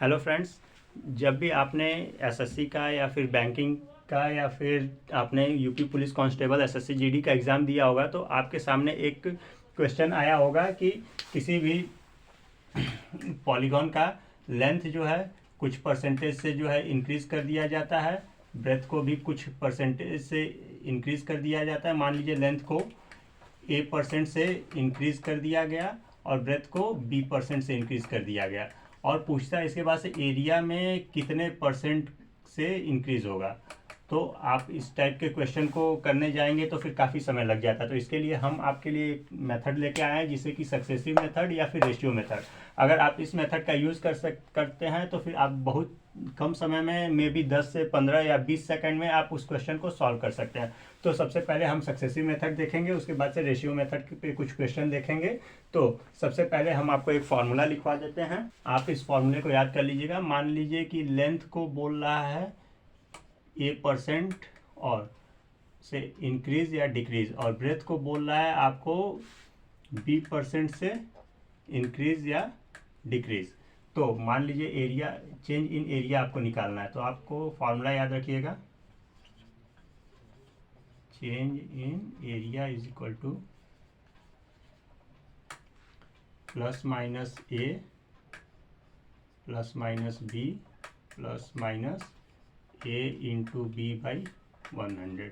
Hello friends. जब भी आपने एसएससी का या फिर बैंकिंग का या फिर आपने UP police constable SSC GD का एग्ज़ाम दिया होगा तो आपके सामने एक क्वेश्चन आया होगा कि किसी भी पॉलीगॉन का लेंथ जो है कुछ परसेंटेज से जो है इंक्रीज़ कर दिया जाता है, ब्रेथ को भी कुछ परसेंटेज से इंक्रीज़ कर दिया जाता है। मान लीजिए लेंथ को A% से इंक्रीज़ कर दिया गया और ब्रेथ को B% से इंक्रीज़ कर दिया गया, और पूछता है इसके बाद से एरिया में कितने परसेंट से इंक्रीज़ होगा। तो आप इस टाइप के क्वेश्चन को करने जाएंगे तो फिर काफ़ी समय लग जाता है। तो इसके लिए हम आपके लिए एक मेथड लेके आए हैं जिसे कि सक्सेसिव मेथड या फिर रेशियो मेथड। अगर आप इस मेथड का यूज़ करते हैं तो फिर आप बहुत कम समय में मे बी 10 से 15 या 20 सेकंड में आप उस क्वेश्चन को सॉल्व कर सकते हैं। तो सबसे पहले हम सक्सेसिव मेथड देखेंगे, उसके बाद से रेशियो मेथड पे कुछ क्वेश्चन देखेंगे। तो सबसे पहले हम आपको एक फार्मूला लिखवा देते हैं, आप इस फार्मूले को याद कर लीजिएगा। मान लीजिए कि लेंथ को बोल रहा है A% और से इंक्रीज या डिक्रीज, और ब्रेथ को बोल रहा है आपको B% से इंक्रीज या डिक्रीज। तो मान लीजिए एरिया, चेंज इन एरिया आपको निकालना है, तो आपको फॉर्मूला याद रखिएगा। Change in area is equal to plus minus A plus minus B plus minus A into b by 100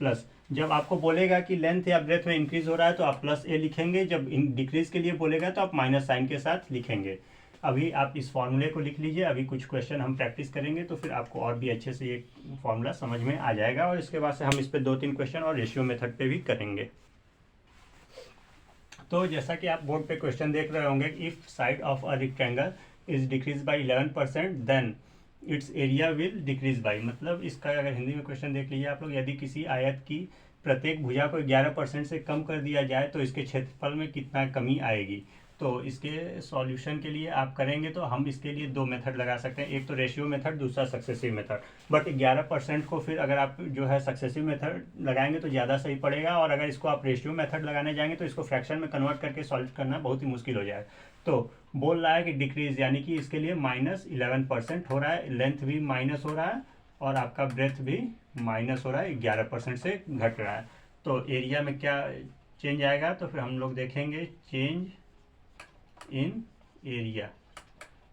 plus. जब आपको बोलेगा कि लेंथ या ब्रेथ में इंक्रीज हो रहा है तो आप प्लस A लिखेंगे, जब डिक्रीज के लिए बोलेगा तो आप माइनस साइन के साथ लिखेंगे। अभी आप इस फॉर्मूले को लिख लीजिए, अभी कुछ क्वेश्चन हम प्रैक्टिस करेंगे तो फिर आपको और भी अच्छे से ये फॉर्मूला समझ में आ जाएगा, और इसके बाद से हम इस पर 2-3 क्वेश्चन और रेशियो मेथड पे भी करेंगे। तो जैसा कि आप बोर्ड पे क्वेश्चन देख रहे होंगे, if side of a rectangle is decrease by 11% then its area will decrease by. मतलब इसका अगर हिंदी में क्वेश्चन देख लीजिए आप लोग, यदि किसी आयत की प्रत्येक भुजा को 11% से कम कर दिया जाए तो इसके क्षेत्रफल में कितना कमी आएगी। तो इसके सॉल्यूशन के लिए आप करेंगे तो हम इसके लिए 2 मेथड लगा सकते हैं, एक तो रेशियो मेथड, दूसरा सक्सेसिव मेथड। बट 11% को फिर अगर आप जो है सक्सेसिव मेथड लगाएंगे तो ज़्यादा सही पड़ेगा, और अगर इसको आप रेशियो मेथड लगाने जाएंगे तो इसको फ्रैक्शन में कन्वर्ट करके सॉल्व करना बहुत ही मुश्किल हो जाएगा। तो बोल रहा है कि डिक्रीज, यानी कि इसके लिए -11% हो रहा है, लेंथ भी माइनस हो रहा है और आपका ब्रेथ भी माइनस हो रहा है, 11% से घट रहा है। तो एरिया में क्या चेंज आएगा, तो फिर हम लोग देखेंगे चेंज इन एरिया।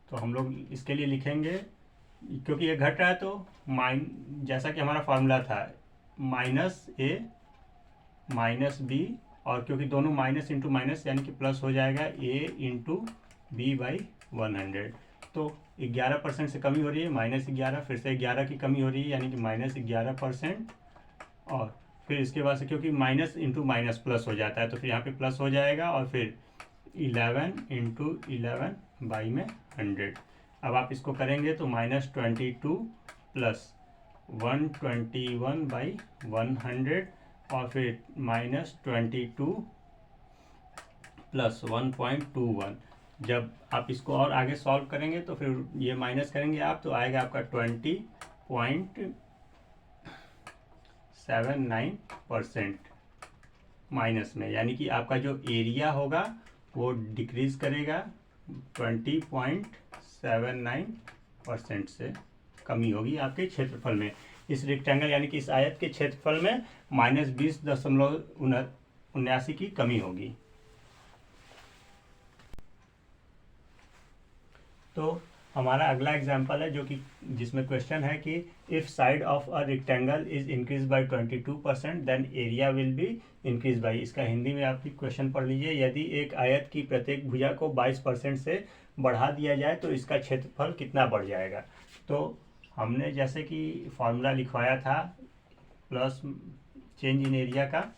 तो हम लोग इसके लिए लिखेंगे, क्योंकि ये घट रहा है तो जैसा कि हमारा फार्मूला था -A -B, और क्योंकि दोनों माइनस इंटू माइनस यानी कि प्लस हो जाएगा A इंटू बी बाई 100। तो 11% से कमी हो रही है, -11, फिर से 11 की कमी हो रही है यानी कि -11%, और फिर इसके बाद से क्योंकि माइनस इंटू माइनस प्लस हो जाता है तो फिर यहाँ पे प्लस हो जाएगा, और फिर 11 इंटू 11 बाई में 100। अब आप इसको करेंगे तो -22 प्लस 121 बाई 100, और फिर -22 प्लस 1.21। जब आप इसको और आगे सॉल्व करेंगे तो फिर ये माइनस करेंगे आप तो आएगा आपका 20.79% माइनस में, यानी कि आपका जो एरिया होगा वो डिक्रीज करेगा, 20.79% से कमी होगी आपके क्षेत्रफल में। इस रेक्टेंगल यानी कि इस आयत के क्षेत्रफल में -20.79 की कमी होगी। तो हमारा अगला एग्जाम्पल है जो कि जिसमें क्वेश्चन है कि if side of a rectangle is increase by 22% then area will be increase by. इसका हिंदी में आप क्वेश्चन पढ़ लीजिए। यदि एक आयत की प्रत्येक भुजा को 22% से बढ़ा दिया जाए तो इसका क्षेत्रफल कितना बढ़ जाएगा। तो हमने जैसे कि फॉर्मूला लिखवाया था प्लस चेंज इन एरिया का,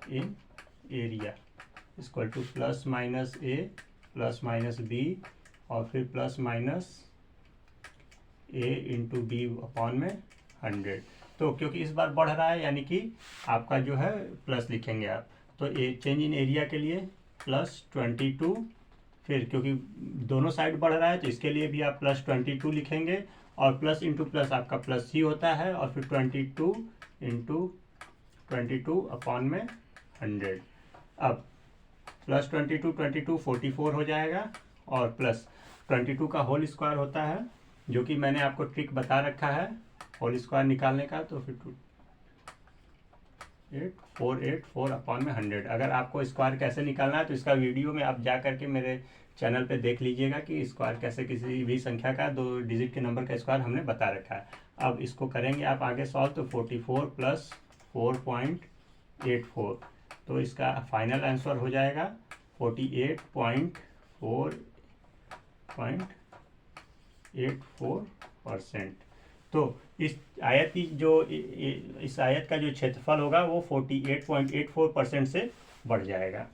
in area equal to plus minus A plus minus B और फिर plus minus A into B upon में 100। तो क्योंकि इस बार बढ़ रहा है यानी कि आपका जो है प्लस लिखेंगे आप। तो चेंज इन एरिया के लिए +22, फिर क्योंकि दोनों साइड बढ़ रहा है तो इसके लिए भी आप +22 लिखेंगे, और प्लस इंटू प्लस आपका प्लस ही होता है, और फिर 22 इंटू 22 अपॉन में 100। अब प्लस 22 22 44 हो जाएगा, और प्लस 22 का होल स्क्वायर होता है, जो कि मैंने आपको ट्रिक बता रखा है होल स्क्वायर निकालने का। तो फिर 484 अपॉन में 100। अगर आपको स्क्वायर कैसे निकालना है तो इसका वीडियो में आप जा करके मेरे चैनल पे देख लीजिएगा कि स्क्वायर कैसे किसी भी संख्या का 2 डिजिट के नंबर का स्क्वायर हमने बता रखा है। अब इसको करेंगे आप आगे सॉल्व, तो 44 प्लस 4.84, तो इसका फाइनल आंसर हो जाएगा 48.84%। तो इस आयत की जो इस आयत का जो क्षेत्रफल होगा वो 48.84% से बढ़ जाएगा।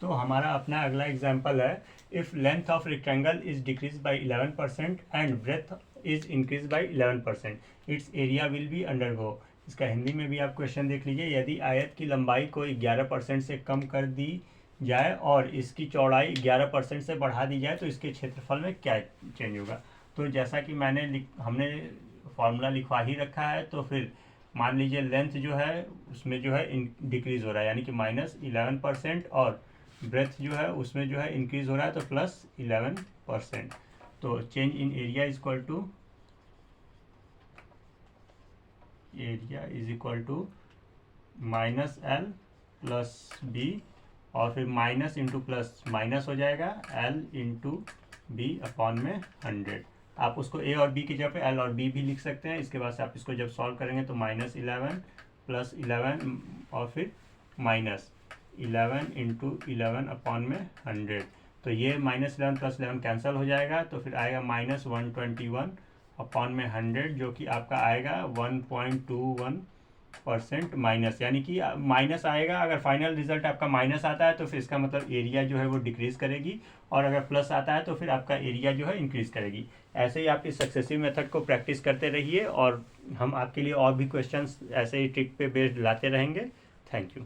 तो हमारा अपना अगला एग्जाम्पल है, if length of rectangle is decrease by 11% and breadth is increase by 11%, its area will be undergo. इसका हिंदी में भी आप क्वेश्चन देख लीजिए, यदि आयत की लंबाई को 11% से कम कर दी जाए और इसकी चौड़ाई 11% से बढ़ा दी जाए तो इसके क्षेत्रफल में क्या चेंज होगा। तो जैसा कि हमने फॉर्मूला लिखवा ही रखा है, तो फिर मान लीजिए लेंथ जो है उसमें जो है डिक्रीज हो रहा है, यानी कि -11%, और ब्रेथ जो है उसमें जो है इंक्रीज हो रहा है तो +11%। तो change in area is equal to -L plus B, और फिर माइनस इंटू प्लस माइनस हो जाएगा L इंटू B अपॉन में 100। आप उसको A और B की जगह पे L और B भी लिख सकते हैं। इसके बाद से आप इसको जब सॉल्व करेंगे तो -11 प्लस 11 और फिर -11 इंटू 11 अपॉन में 100। तो ये -11 प्लस 11 कैंसिल हो जाएगा, तो फिर आएगा -121 अपॉन में 100, जो कि आपका आएगा 1.21% माइनस, यानी कि माइनस आएगा। अगर फाइनल रिजल्ट आपका माइनस आता है तो फिर इसका मतलब एरिया जो है वो डिक्रीज करेगी, और अगर प्लस आता है तो फिर आपका एरिया जो है इंक्रीज करेगी। ऐसे ही आप इस सक्सेसिव मेथड को प्रैक्टिस करते रहिए, और हम आपके लिए और भी क्वेश्चंस ऐसे ही ट्रिक पे बेस्ड लाते रहेंगे। Thank you.